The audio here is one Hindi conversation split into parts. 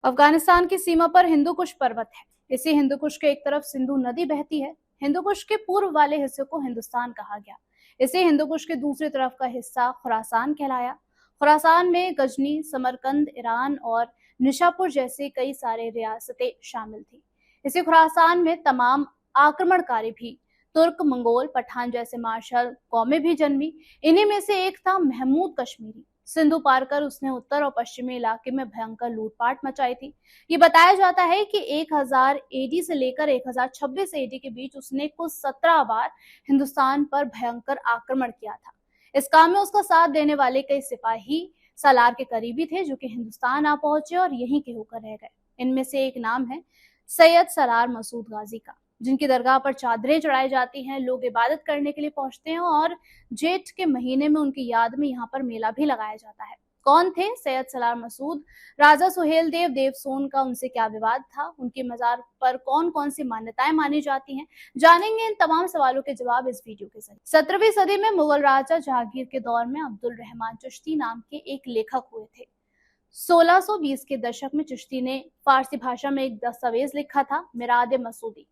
अफगानिस्तान की सीमा पर हिंदू कुश पर्वत है। इसी हिंदू कुश के एक तरफ सिंधु नदी बहती है। हिंदू कुश के पूर्व वाले हिस्से को हिंदुस्तान कहा गया। इसी हिंदू कुश के दूसरी तरफ का हिस्सा खुरासान कहलाया। खुरासान में गजनी, समरकंद, ईरान और निशापुर जैसे कई सारे रियासतें शामिल थी। इसी खुरासान में तमाम आक्रमणकारी भी तुर्क, मंगोल, पठान जैसे मार्शल कौमें भी जन्मी। इन्हीं में से एक था महमूद कश्मीरी। सिंधु पार कर उसने उत्तर और पश्चिमी इलाके में भयंकर लूटपाट मचाई थी। ये बताया जाता है कि 1000 एडी से लेकर 1026 एडी के बीच उसने कुल 17 बार हिंदुस्तान पर भयंकर आक्रमण किया था। इस काम में उसका साथ देने वाले कई सिपाही सालार के करीबी थे, जो कि हिंदुस्तान आ पहुंचे और यहीं के होकर रह गए। इनमें से एक नाम है सैयद सलार मसूद गाजी का, जिनकी दरगाह पर चादरें चढ़ाई जाती हैं। लोग इबादत करने के लिए पहुंचते हैं और जेठ के महीने में उनकी याद में यहाँ पर मेला भी लगाया जाता है। कौन थे सैयद सलार मसूद? राजा सुहेल देव देवसोन का उनसे क्या विवाद था? उनकी मजार पर कौन कौन सी मान्यताएं मानी जाती हैं? जानेंगे इन तमाम सवालों के जवाब इस वीडियो के जरिए। 17वीं सदी में मुगल राजा जहांगीर के दौर में अब्दुल रहमान चिश्ती नाम के एक लेखक हुए थे। 1620 के दशक में चिश्ती ने फारसी भाषा में एक दस्तावेज लिखा था, मिराद मसूदी।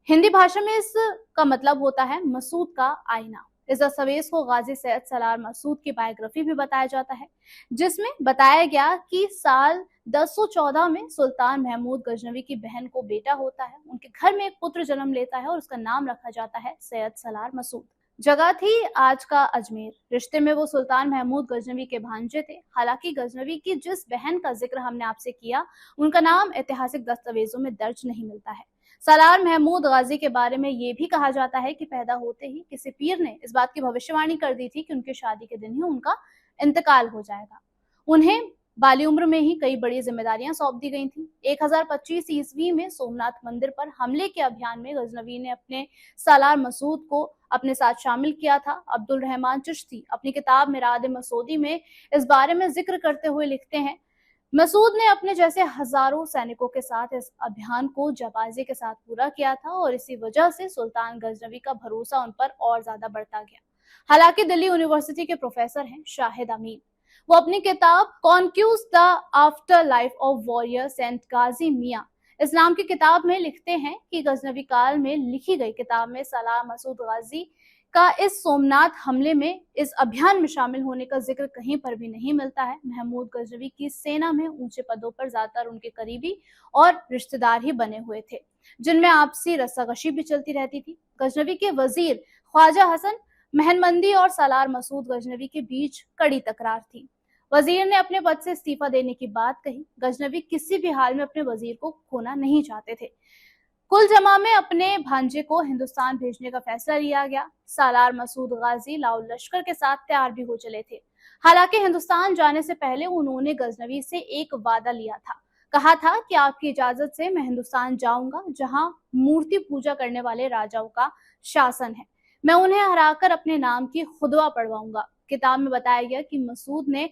हिंदी भाषा में इसका मतलब होता है मसूद का आईना। इस दस्तावेज को गाजी सैयद सलार मसूद की बायोग्राफी भी बताया जाता है, जिसमें बताया गया कि साल 1014 में सुल्तान महमूद गजनवी की बहन को बेटा होता है। उनके घर में एक पुत्र जन्म लेता है और उसका नाम रखा जाता है सैयद सलार मसूद। जगह थी आज का अजमेर। रिश्ते में वो सुल्तान महमूद गजनवी के भांजे थे। हालांकि गजनवी की जिस बहन का जिक्र हमने आपसे किया, उनका नाम ऐतिहासिक दस्तावेजों में दर्ज नहीं मिलता है। सलार महमूद गाजी के बारे में ये भी कहा जाता है कि पैदा होते ही किसी पीर ने इस बात की भविष्यवाणी कर दी थी कि उनकी शादी के दिन ही उनका इंतकाल हो जाएगा। उन्हें बाली उम्र में ही कई बड़ी जिम्मेदारियां सौंप दी गई थी। 1025 ईस्वी में सोमनाथ मंदिर पर हमले के अभियान में गजनवी ने अपने सलार मसूद को अपने साथ शामिल किया था। अब्दुल रहमान चिश्ती अपनी किताब मिराद मसूदी में इस बारे में जिक्र करते हुए लिखते हैं, मसूद ने अपने जैसे हजारों सैनिकों के साथ इस अभियान को जाबाजी के साथ पूरा किया था और इसी वजह से सुल्तान गजनवी का भरोसा उन पर और ज्यादा बढ़ता गया। हालांकि दिल्ली यूनिवर्सिटी के प्रोफेसर हैं शाहिद अमीन। वो अपनी किताब conquests the afterlife of warrior saint Ghazi Miyan इस नाम की किताब में लिखते हैं कि गजनवी काल में लिखी गई किताब में सलार मसूद गाजी का इस सोमनाथ हमले में, इस अभियान में शामिल होने का जिक्र कहीं पर भी नहीं मिलता है। महमूद गजनवी की सेना में ऊंचे पदों पर ज्यादातर उनके करीबी और रिश्तेदार ही बने हुए थे, जिनमें आपसी रस्साकशी भी चलती रहती थी। गजनवी के वजीर ख्वाजा हसन मेहनमंदी और सलार मसूद गजनवी के बीच कड़ी तकरार थी। वजीर ने अपने पद से इस्तीफा देने की बात कही। गजनवी किसी भी हाल में अपने वजीर को खोना नहीं चाहते थे। कुल जमा में अपने भांजे को हिंदुस्तान भेजने का फैसला लिया गया। सालार मसूद गाजी लाहौर लश्कर के साथ तैयार भी हो चले थे। हालांकि हिंदुस्तान जाने से पहले उन्होंने गजनवी से एक वादा लिया था। कहा था कि आपकी इजाजत से मैं हिंदुस्तान जाऊंगा, जहां मूर्ति पूजा करने वाले राजाओं का शासन है। मैं उन्हें हराकर अपने नाम की खुतबा पढ़वाऊंगा। किताब में बताया गया कि मसूद ने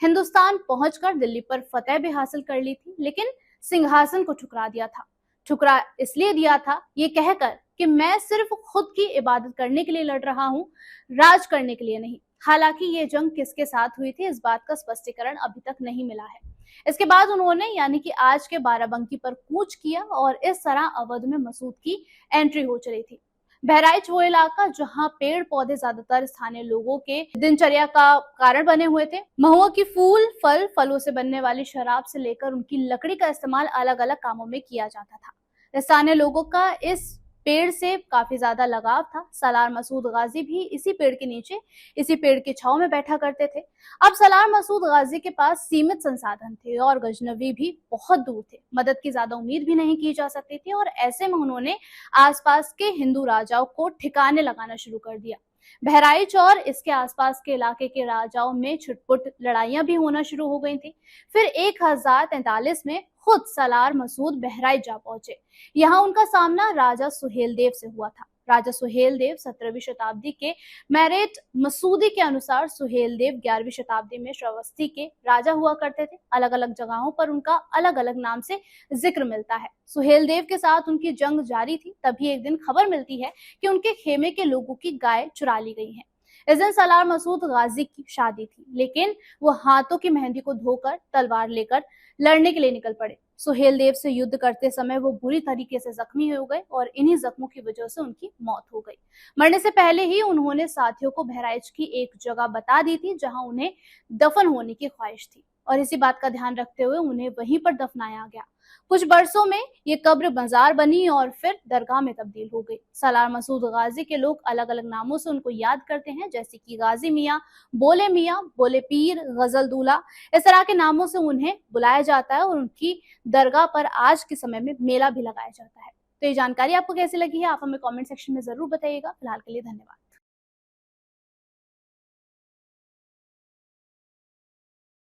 हिंदुस्तान पहुंचकर दिल्ली पर फतेह भी हासिल कर ली थी, लेकिन सिंहासन को ठुकरा दिया था। ठुकरा इसलिए दिया था ये कहकर कि मैं सिर्फ खुद की इबादत करने के लिए लड़ रहा हूं, राज करने के लिए नहीं। हालांकि ये जंग किसके साथ हुई थी, इस बात का स्पष्टीकरण अभी तक नहीं मिला है। इसके बाद उन्होंने यानी कि आज के बाराबंकी पर कूच किया और इस तरह अवध में मसूद की एंट्री हो चली थी। बहराइच वो इलाका जहां पेड़ पौधे ज्यादातर स्थानीय लोगों के दिनचर्या का कारण बने हुए थे। महुआ की फूल, फल, फलों से बनने वाली शराब से लेकर उनकी लकड़ी का इस्तेमाल अलग अलग कामों में किया जाता था। स्थानीय लोगों का इस पेड़ से काफी ज्यादा लगाव था। सलार मसूद गाजी भी इसी पेड़ के नीचे, इसी पेड़ की छांव में बैठा करते थे। अब सलार मसूद गाजी के पास सीमित संसाधन थे और गजनवी भी बहुत दूर थे। मदद की ज्यादा उम्मीद भी नहीं की जा सकती थी और ऐसे में उन्होंने आसपास के हिंदू राजाओं को ठिकाने लगाना शुरू कर दिया। बहराइच और इसके आसपास के इलाके के राजाओं में छुटपुट लड़ाइयां भी होना शुरू हो गई थी। फिर 1043 में खुद सलार मसूद बहराइच जा पहुंचे। यहाँ उनका सामना राजा सुहेल देव से हुआ था। राजा सुहेल देव 17वीं शताब्दी के मैरेट मसूदी के अनुसार सुहेल देव 11वीं शताब्दी में श्रावस्ती के राजा हुआ करते थे। अलग अलग जगहों पर उनका अलग अलग नाम से जिक्र मिलता है। सुहेल देव के साथ उनकी जंग जारी थी। तभी एक दिन खबर मिलती है कि उनके खेमे के लोगों की गाय चुरा ली गई है। इस दिन सलार मसूद गाजी की शादी थी, लेकिन वो हाथों की मेहंदी को धोकर तलवार लेकर लड़ने के लिए निकल पड़े। सुहेल देव से युद्ध करते समय वो बुरी तरीके से जख्मी हो गए और इन्हीं जख्मों की वजह से उनकी मौत हो गई। मरने से पहले ही उन्होंने साथियों को बहराइच की एक जगह बता दी थी जहां उन्हें दफन होने की ख्वाहिश थी, और इसी बात का ध्यान रखते हुए उन्हें वहीं पर दफनाया गया। कुछ बरसों में ये कब्र मजार बनी और फिर दरगाह में तब्दील हो गई। सलार मसूद गाजी के लोग अलग अलग नामों से उनको याद करते हैं, जैसे कि गाजी मियाँ, बोले पीर, गजल दूल्हा, इस तरह के नामों से उन्हें बुलाया जाता है और उनकी दरगाह पर आज के समय में मेला भी लगाया जाता है। तो ये जानकारी आपको कैसी लगी है, आप हमें कमेंट सेक्शन में जरूर बताइएगा। फिलहाल के लिए धन्यवाद।